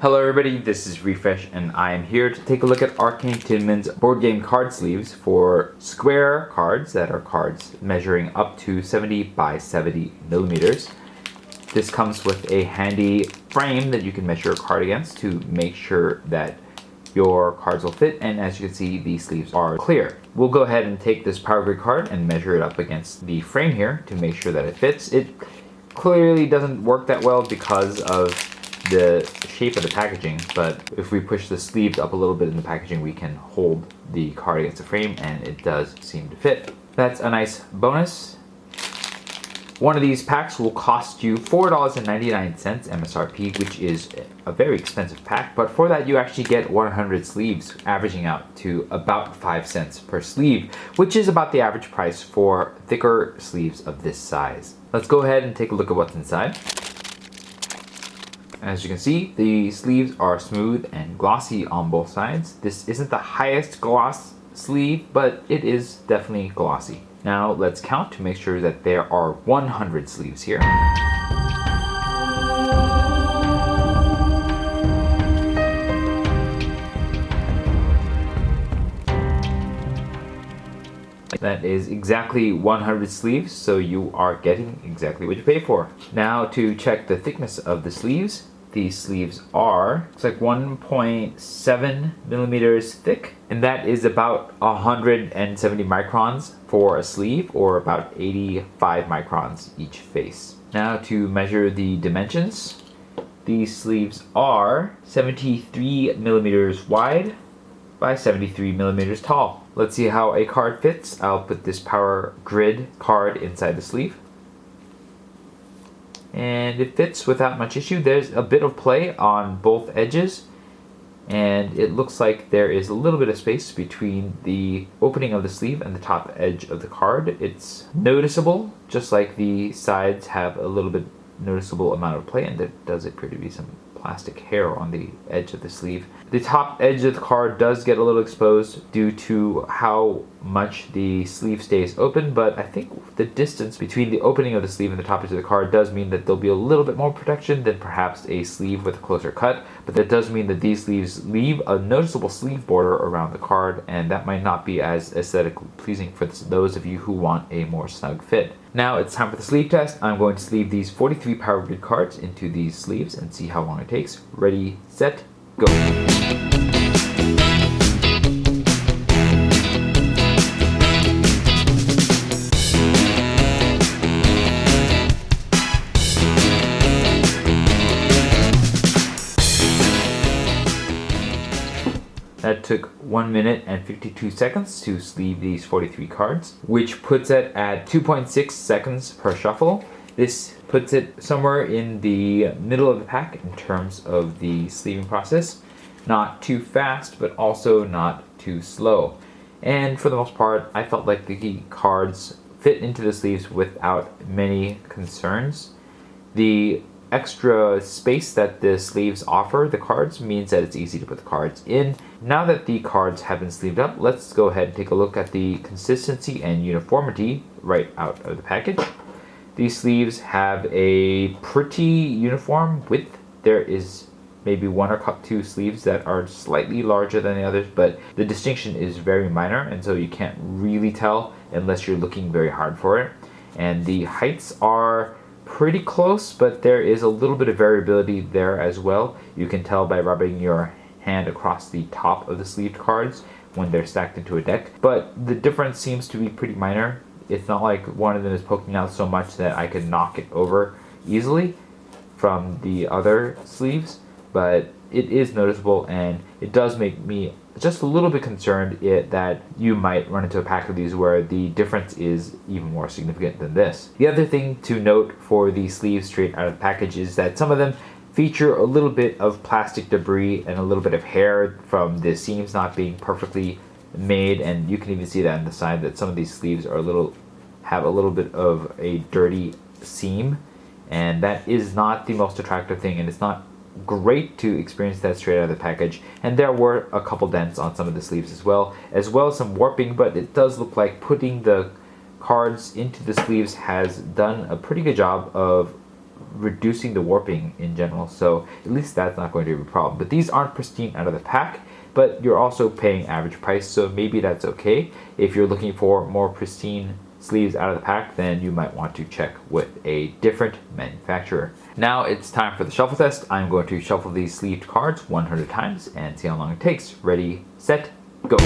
Hello everybody, this is Refresh and I am here to take a look at Arcane Tinmen's board game card sleeves for square cards that are cards measuring up to 70 by 70 millimeters. This comes with a handy frame that you can measure a card against to make sure that your cards will fit, and as you can see, the sleeves are clear. We'll go ahead and take this power grid card and measure it up against the frame here to make sure that it fits. It clearly doesn't work that well because of the shape of the packaging, but if we push the sleeves up a little bit in the packaging, we can hold the card against the frame and it does seem to fit. That's a nice bonus. One of these packs will cost you $4.99 MSRP, which is a very expensive pack, but for that you actually get 100 sleeves, averaging out to about 5 cents per sleeve, which is about the average price for thicker sleeves of this size. Let's go ahead and take a look at what's inside. As you can see, the sleeves are smooth and glossy on both sides. This isn't the highest gloss sleeve, but it is definitely glossy. Now let's count to make sure that there are 100 sleeves here. That is exactly 100 sleeves, so you are getting exactly what you pay for. Now to check the thickness of the sleeves. These sleeves are, it's like 1.7 millimeters thick, and that is about 170 microns for a sleeve, or about 85 microns each face. Now to measure the dimensions. These sleeves are 73 millimeters wide by 73 millimeters tall. Let's see how a card fits. I'll put this power grid card inside the sleeve. And it fits without much issue. There's a bit of play on both edges, and it looks like there is a little bit of space between the opening of the sleeve and the top edge of the card. It's noticeable, just like the sides have a little bit noticeable amount of play, and there does appear to be some plastic hair on the edge of the sleeve. The top edge of the card does get a little exposed due to how much the sleeve stays open, but I think the distance between the opening of the sleeve and the top edge of the card does mean that there'll be a little bit more protection than perhaps a sleeve with a closer cut, but that does mean that these sleeves leave a noticeable sleeve border around the card, and that might not be as aesthetically pleasing for those of you who want a more snug fit. Now it's time for the sleeve test. I'm going to sleeve these 43 power grid cards into these sleeves and see how long it takes. Ready, set, go. That took 1 minute and 52 seconds to sleeve these 43 cards, which puts it at 2.6 seconds per shuffle. This puts it somewhere in the middle of the pack in terms of the sleeving process. Not too fast, but also not too slow. And for the most part, I felt like the cards fit into the sleeves without many concerns. The extra space that the sleeves offer the cards means that it's easy to put the cards in. Now that the cards have been sleeved up, let's go ahead and take a look at the consistency and uniformity right out of the package. These sleeves have a pretty uniform width. There is maybe one or two sleeves that are slightly larger than the others, but the distinction is very minor, and so you can't really tell unless you're looking very hard for it. And the heights are pretty close, but there is a little bit of variability there as well. You can tell by rubbing your hand across the top of the sleeved cards when they're stacked into a deck, but the difference seems to be pretty minor. It's not like one of them is poking out so much that I could knock it over easily from the other sleeves, but it is noticeable, and it does make me just a little bit concerned that you might run into a pack of these where the difference is even more significant than this. The other thing to note for the sleeves straight out of the package is that some of them feature a little bit of plastic debris and a little bit of hair from the seams not being perfectly made, and you can even see that on the side that some of these sleeves are have a little bit of a dirty seam, and that is not the most attractive thing, and it's not great to experience that straight out of the package. And there were a couple dents on some of the sleeves as well as some warping, but it does look like putting the cards into the sleeves has done a pretty good job of reducing the warping in general, so at least that's not going to be a problem. But these aren't pristine out of the pack, but you're also paying average price, so maybe that's okay. If you're looking for more pristine sleeves out of the pack, then you might want to check with a different manufacturer. Now it's time for the shuffle test. I'm going to shuffle these sleeved cards 100 times and see how long it takes. Ready, set, go.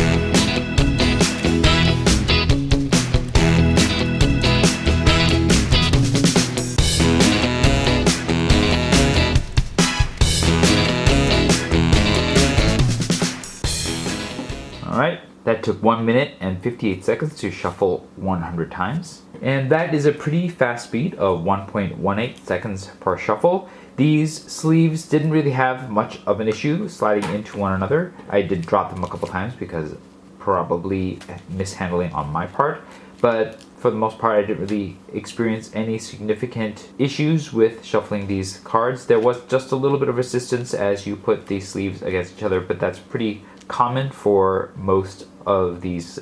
Alright, that took 1 minute and 58 seconds to shuffle 100 times. And that is a pretty fast speed of 1.18 seconds per shuffle. These sleeves didn't really have much of an issue sliding into one another. I did drop them a couple times because probably mishandling on my part. But for the most part, I didn't really experience any significant issues with shuffling these cards. There was just a little bit of resistance as you put these sleeves against each other, but that's pretty common for most of these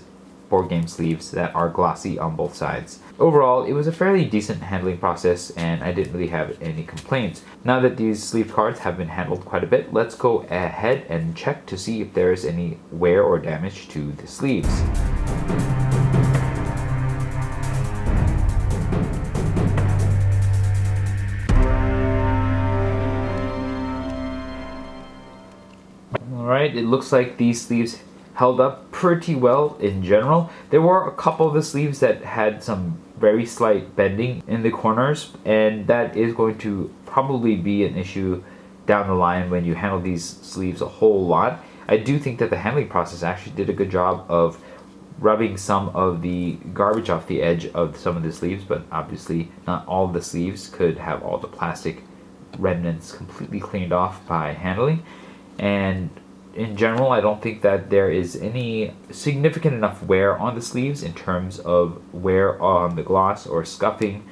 board game sleeves that are glossy on both sides. Overall, it was a fairly decent handling process and I didn't really have any complaints. Now that these sleeve cards have been handled quite a bit, let's go ahead and check to see if there is any wear or damage to the sleeves. Alright, it looks like these sleeves held up pretty well in general. There were a couple of the sleeves that had some very slight bending in the corners, and that is going to probably be an issue down the line when you handle these sleeves a whole lot. I do think that the handling process actually did a good job of rubbing some of the garbage off the edge of some of the sleeves, but obviously not all of the sleeves could have all the plastic remnants completely cleaned off by handling. And in general, I don't think that there is any significant enough wear on the sleeves in terms of wear on the gloss or scuffing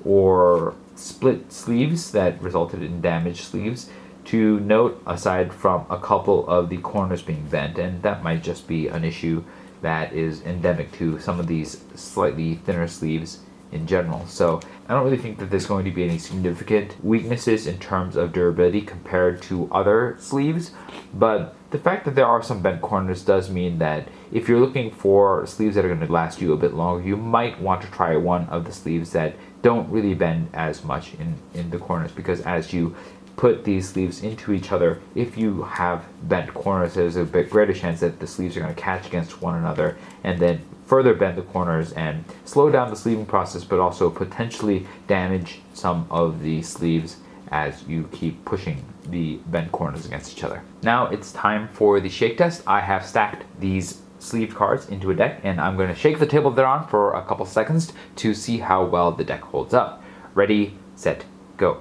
or split sleeves that resulted in damaged sleeves to note, aside from a couple of the corners being bent, and that might just be an issue that is endemic to some of these slightly thinner sleeves in general. So I don't really think that there's going to be any significant weaknesses in terms of durability compared to other sleeves, but the fact that there are some bent corners does mean that if you're looking for sleeves that are going to last you a bit longer, you might want to try one of the sleeves that don't really bend as much in the corners, because as you put these sleeves into each other, if you have bent corners, there's a bit greater chance that the sleeves are going to catch against one another and then further bend the corners and slow down the sleeving process, but also potentially damage some of the sleeves as you keep pushing the bent corners against each other. Now it's time for the shake test. I have stacked these sleeved cards into a deck, and I'm going to shake the table they're on for a couple seconds to see how well the deck holds up. Ready, set, go.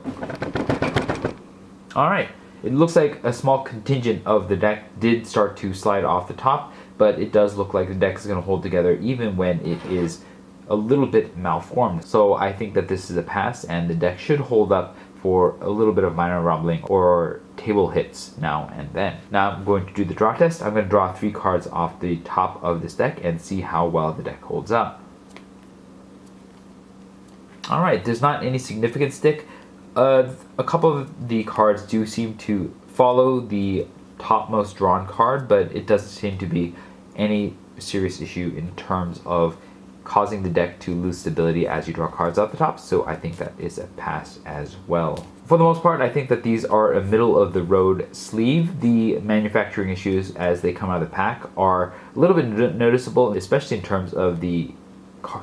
Alright, it looks like a small contingent of the deck did start to slide off the top, but it does look like the deck is going to hold together even when it is a little bit malformed. So I think that this is a pass, and the deck should hold up for a little bit of minor rumbling or table hits now and then. Now I'm going to do the draw test. I'm going to draw 3 cards off the top of this deck and see how well the deck holds up. Alright, there's not any significant stick. A couple of the cards do seem to follow the topmost drawn card, but it doesn't seem to be any serious issue in terms of causing the deck to lose stability as you draw cards off the top, so I think that is a pass as well. For the most part, I think that these are a middle of the road sleeve. The manufacturing issues as they come out of the pack are a little bit noticeable, especially in terms of the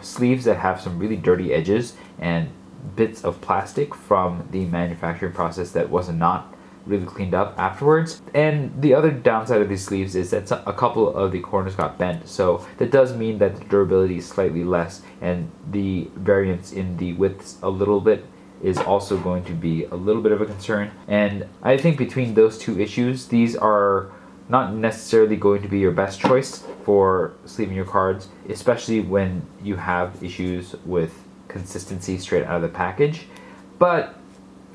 sleeves that have some really dirty edges and bits of plastic from the manufacturing process that was not really cleaned up afterwards. And the other downside of these sleeves is that a couple of the corners got bent, so that does mean that the durability is slightly less, and the variance in the widths a little bit is also going to be a little bit of a concern. And I think between those two issues, these are not necessarily going to be your best choice for sleeving your cards, especially when you have issues with consistency straight out of the package. But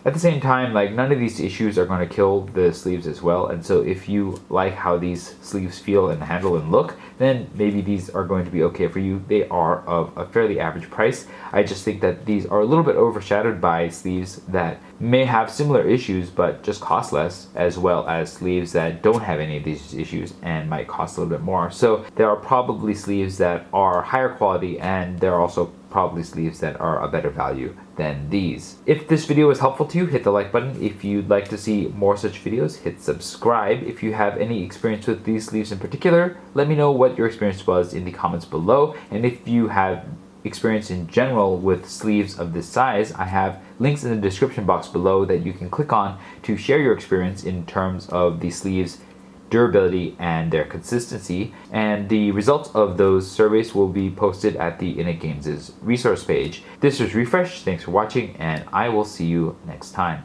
At the same time, like, none of these issues are going to kill the sleeves as well, and so if you like how these sleeves feel and handle and look, then maybe these are going to be okay for you. They are of a fairly average price. I just think that these are a little bit overshadowed by sleeves that may have similar issues but just cost less, as well as sleeves that don't have any of these issues and might cost a little bit more. So there are probably sleeves that are higher quality, and there are also probably sleeves that are a better value than these. If this video was helpful to you, hit the like button. If you'd like to see more such videos, hit subscribe. If you have any experience with these sleeves in particular, let me know what your experience was in the comments below. And if you have experience in general with sleeves of this size, I have links in the description box below that you can click on to share your experience in terms of the sleeves durability and their consistency, and the results of those surveys will be posted at the Innate Games' resource page. This was Refresh, thanks for watching, and I will see you next time.